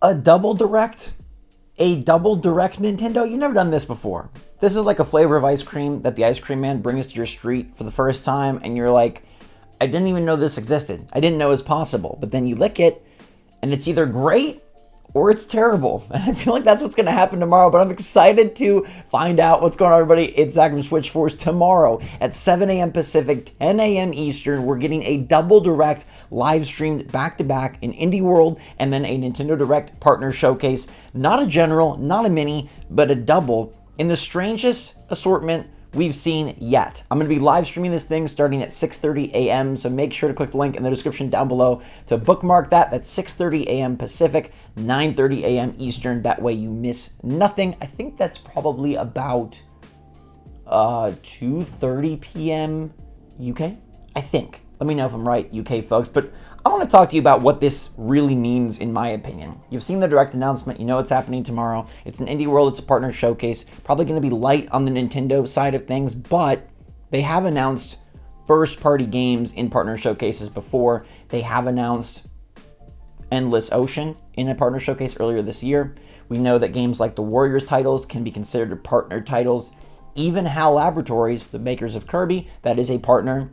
A double direct? A double direct Nintendo? You've never done this before. This is like a flavor of ice cream that the ice cream man brings to your street for the first time, and you're like, I didn't even know this existed. I didn't know it was possible. But then you lick it, and it's either great or it's terrible. And I feel like that's what's going to happen tomorrow, but I'm excited to find out what's going on, everybody. It's Zach from Switch Force. Tomorrow at 7 a.m. Pacific, 10 a.m. Eastern, we're getting a double direct live streamed back-to-back in Indie World and then a Nintendo Direct partner showcase. Not a general, not a mini, but a double in the strangest assortment we've seen yet. I'm going to be live streaming this thing starting at 6:30 a.m. So make sure to click the link in the description down below to bookmark that. That's 6:30 a.m. Pacific, 9:30 a.m. Eastern. That way you miss nothing. I think that's probably about 2:30 p.m. UK, I think. Let me know if I'm right, UK folks. But I want to talk to you about what this really means, in my opinion. You've seen the direct announcement. You know what's happening tomorrow. It's an Indie World. It's a partner showcase. Probably going to be light on the Nintendo side of things, but they have announced first-party games in partner showcases before. They have announced Endless Ocean in a partner showcase earlier this year. We know that games like the Warriors titles can be considered partner titles. Even HAL Laboratories, the makers of Kirby, that is a partner.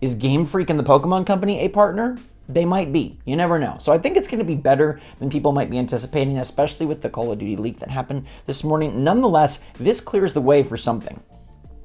Is Game Freak and the Pokemon Company a partner? They might be. You never know. So I think it's going to be better than people might be anticipating, especially with the Call of Duty leak that happened this morning. Nonetheless, this clears the way for something.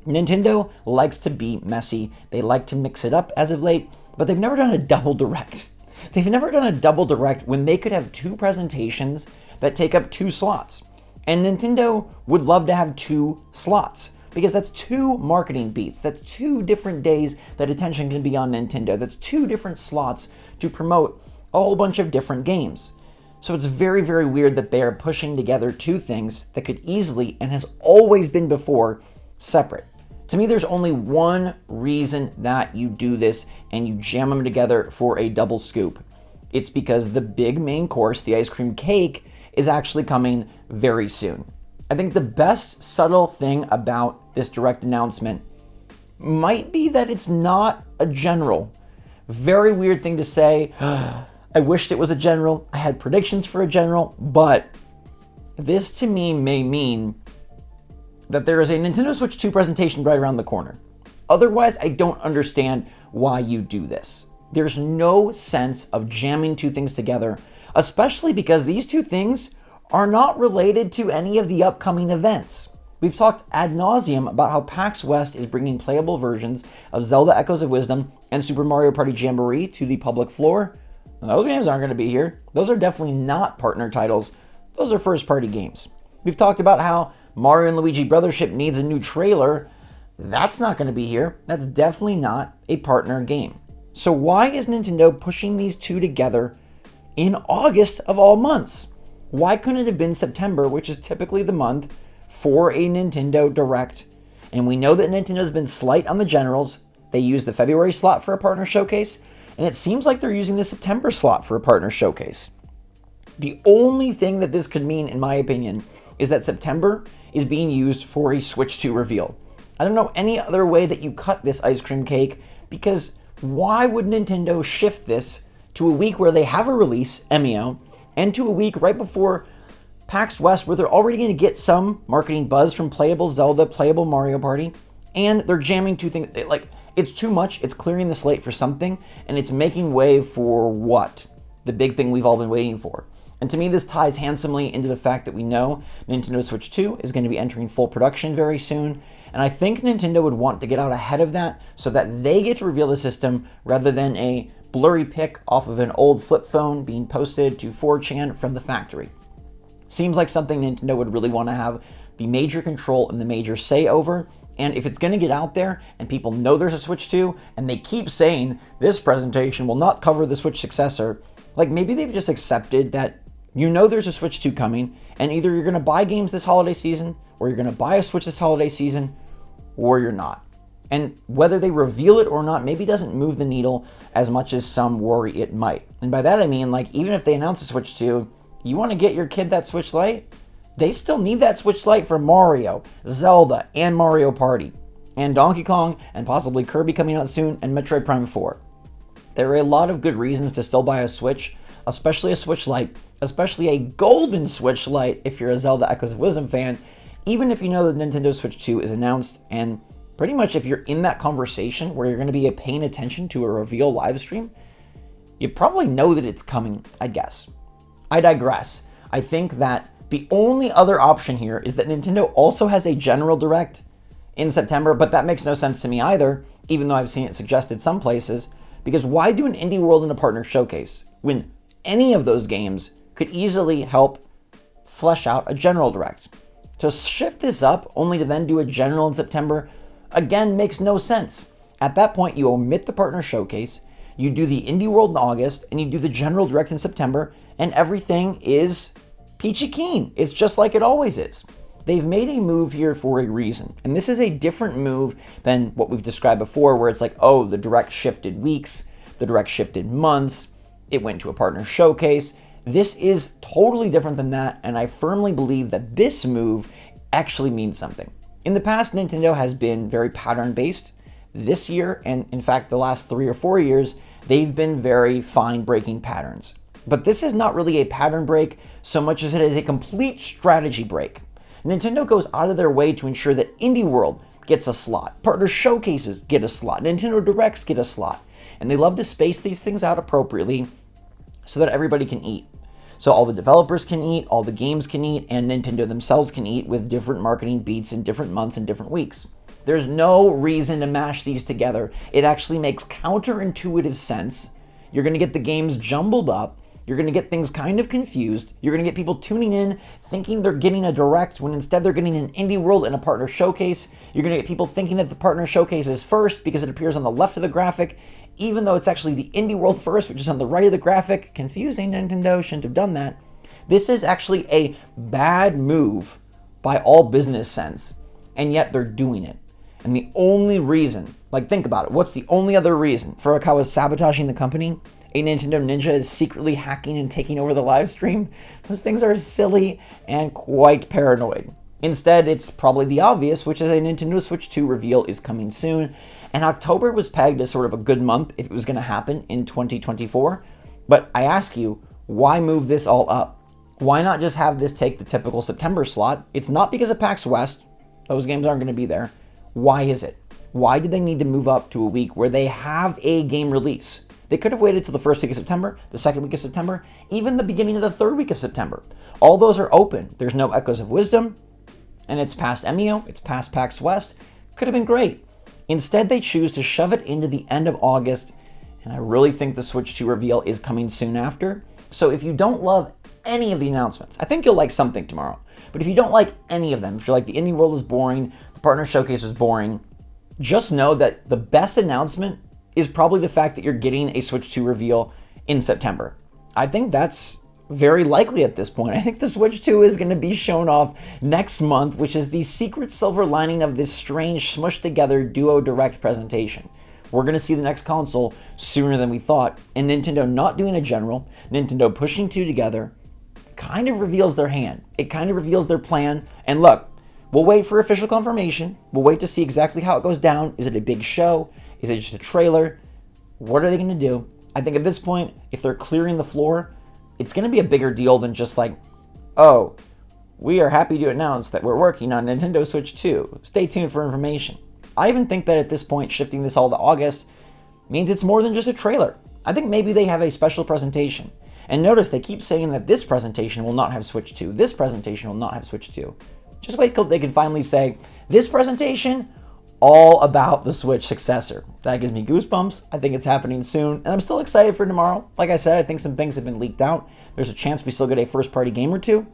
Nintendo likes to be messy. They like to mix it up as of late, but they've never done a double direct. They've never done a double direct when they could have two presentations that take up 2 slots. And Nintendo would love to have 2 slots. Because that's 2 marketing beats. That's 2 different days that attention can be on Nintendo. That's 2 different slots to promote a whole bunch of different games. So it's very, very weird that they are pushing together 2 things that could easily, and has always been before, separate. To me, there's only one reason that you do this and you jam them together for a double scoop. It's because the big main course, the ice cream cake, is actually coming very soon. I think the best subtle thing about this direct announcement might be that it's not a general. Very weird thing to say. I wished it was a general. I had predictions for a general, but this to me may mean that there is a Nintendo Switch 2 presentation right around the corner. Otherwise, I don't understand why you do this. There's no sense of jamming 2 things together, especially because these 2 things are not related to any of the upcoming events. We've talked ad nauseum about how PAX West is bringing playable versions of Zelda Echoes of Wisdom and Super Mario Party Jamboree to the public floor. Those games aren't going to be here. Those are definitely not partner titles. Those are first-party games. We've talked about how Mario and Luigi Brothership needs a new trailer. That's not going to be here. That's definitely not a partner game. So why is Nintendo pushing these 2 together in August of all months? Why couldn't it have been September, which is typically the month, for a Nintendo Direct? And we know that Nintendo's been slight on the generals. They used the February slot for a partner showcase, and it seems like they're using the September slot for a partner showcase. The only thing that this could mean, in my opinion, is that September is being used for a Switch 2 reveal. I don't know any other way that you cut this ice cream cake, because why would Nintendo shift this to a week where they have a release, MEO, and to a week right before PAX West where they're already going to get some marketing buzz from playable Zelda, playable Mario Party, and they're jamming 2 things. It's too much. It's clearing the slate for something, and it's making way for what? The big thing we've all been waiting for. And to me, this ties handsomely into the fact that we know Nintendo Switch 2 is going to be entering full production very soon, and I think Nintendo would want to get out ahead of that so that they get to reveal the system rather than a blurry pic off of an old flip phone being posted to 4chan from the factory. Seems like something Nintendo would really want to have the major control and the major say over. And if it's going to get out there and people know there's a Switch 2 and they keep saying this presentation will not cover the Switch successor, like maybe they've just accepted that you know there's a Switch 2 coming, and either you're going to buy games this holiday season, or you're going to buy a Switch this holiday season, or you're not. And whether they reveal it or not maybe doesn't move the needle as much as some worry it might. And by that I mean, like, even if they announce a Switch 2, you want to get your kid that Switch Lite? They still need that Switch Lite for Mario, Zelda, and Mario Party, and Donkey Kong, and possibly Kirby coming out soon, and Metroid Prime 4. There are a lot of good reasons to still buy a Switch, especially a Switch Lite, especially a golden Switch Lite if you're a Zelda Echoes of Wisdom fan, even if you know that Nintendo Switch 2 is announced, and pretty much if you're in that conversation where you're going to be paying attention to a reveal live stream, you probably know that it's coming, I guess. I digress. I think that the only other option here is that Nintendo also has a general direct in September, but that makes no sense to me either, even though I've seen it suggested some places, because why do an Indie World and a partner showcase when any of those games could easily help flesh out a general direct? To shift this up only to then do a general in September, again, makes no sense. At that point, you omit the partner showcase, you do the Indie World in August, and you do the general direct in September, and everything is peachy keen. It's just like it always is. They've made a move here for a reason, and this is a different move than what we've described before, where it's like, oh, the direct shifted weeks, the direct shifted months, it went to a partner showcase. This is totally different than that, and I firmly believe that this move actually means something. In the past, Nintendo has been very pattern-based. This year, and in fact the last 3 or 4 years, they've been very fine breaking patterns. But this is not really a pattern break so much as it is a complete strategy break. Nintendo goes out of their way to ensure that Indie World gets a slot, partner showcases get a slot, Nintendo Directs get a slot, and they love to space these things out appropriately so that everybody can eat. So all the developers can eat, all the games can eat, and Nintendo themselves can eat with different marketing beats in different months and different weeks. There's no reason to mash these together. It actually makes counterintuitive sense. You're going to get the games jumbled up. You're going to get things kind of confused. You're going to get people tuning in thinking they're getting a direct when instead they're getting an Indie World and a partner showcase. You're going to get people thinking that the partner showcase is first because it appears on the left of the graphic, even though it's actually the Indie World first, which is on the right of the graphic. Confusing. Nintendo shouldn't have done that. This is actually a bad move by all business sense, and yet they're doing it. And the only reason, like think about it, what's the only other reason Furukawa is sabotaging the company? A Nintendo Ninja is secretly hacking and taking over the live stream? Those things are silly and quite paranoid. Instead, it's probably the obvious, which is a Nintendo Switch 2 reveal is coming soon. And October was pegged as sort of a good month if it was going to happen in 2024. But I ask you, why move this all up? Why not just have this take the typical September slot? It's not because of PAX West. Those games aren't going to be there. Why is it? Why did they need to move up to a week where they have a game release? They could have waited till the first week of September, the second week of September, even the beginning of the third week of September. All those are open. There's no Echoes of Wisdom, and it's past EMEO, it's past PAX West. Could have been great. Instead, they choose to shove it into the end of August, and I really think the Switch 2 reveal is coming soon after. So if you don't love any of the announcements, I think you'll like something tomorrow. But if you don't like any of them, if you're like the Indie World is boring, the partner showcase is boring, just know that the best announcement is probably the fact that you're getting a Switch 2 reveal in September. I think that's very likely at this point. I think the Switch 2 is going to be shown off next month, which is the secret silver lining of this strange smushed together Duo Direct presentation. We're going to see the next console sooner than we thought, and Nintendo not doing a general, Nintendo pushing two together, kind of reveals their hand. It kind of reveals their plan, and look, we'll wait for official confirmation. We'll wait to see exactly how it goes down. Is it a big show? Is it just a trailer? What are they going to do? I think at this point, if they're clearing the floor, it's going to be a bigger deal than just like, oh, we are happy to announce that we're working on Nintendo Switch 2. Stay tuned for information. I even think that at this point, shifting this all to August means it's more than just a trailer. I think maybe they have a special presentation. And notice they keep saying that this presentation will not have Switch 2. This presentation will not have Switch 2. Just wait till they can finally say, this presentation, all about the Switch successor. That gives me goosebumps. I think it's happening soon. And I'm still excited for tomorrow. Like I said, I think some things have been leaked out. There's a chance we still get a first-party game or two.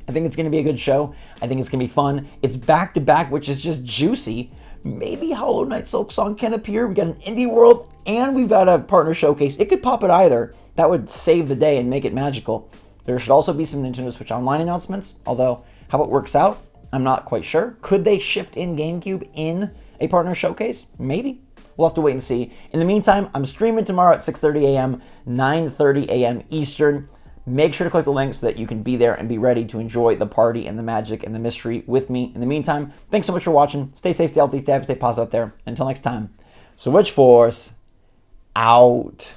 I think it's going to be a good show. I think it's going to be fun. It's back-to-back, which is just juicy. Maybe Hollow Knight Silksong can appear. We got an Indie World, and we've got a partner showcase. It could pop at either. That would save the day and make it magical. There should also be some Nintendo Switch Online announcements, although how it works out, I'm not quite sure. Could they shift in GameCube in a partner showcase? Maybe. We'll have to wait and see. In the meantime, I'm streaming tomorrow at 6:30 a.m., 9:30 a.m. Eastern. Make sure to click the link so that you can be there and be ready to enjoy the party and the magic and the mystery with me. In the meantime, thanks so much for watching. Stay safe, stay healthy, stay happy, stay positive out there. Until next time, Switch Force out.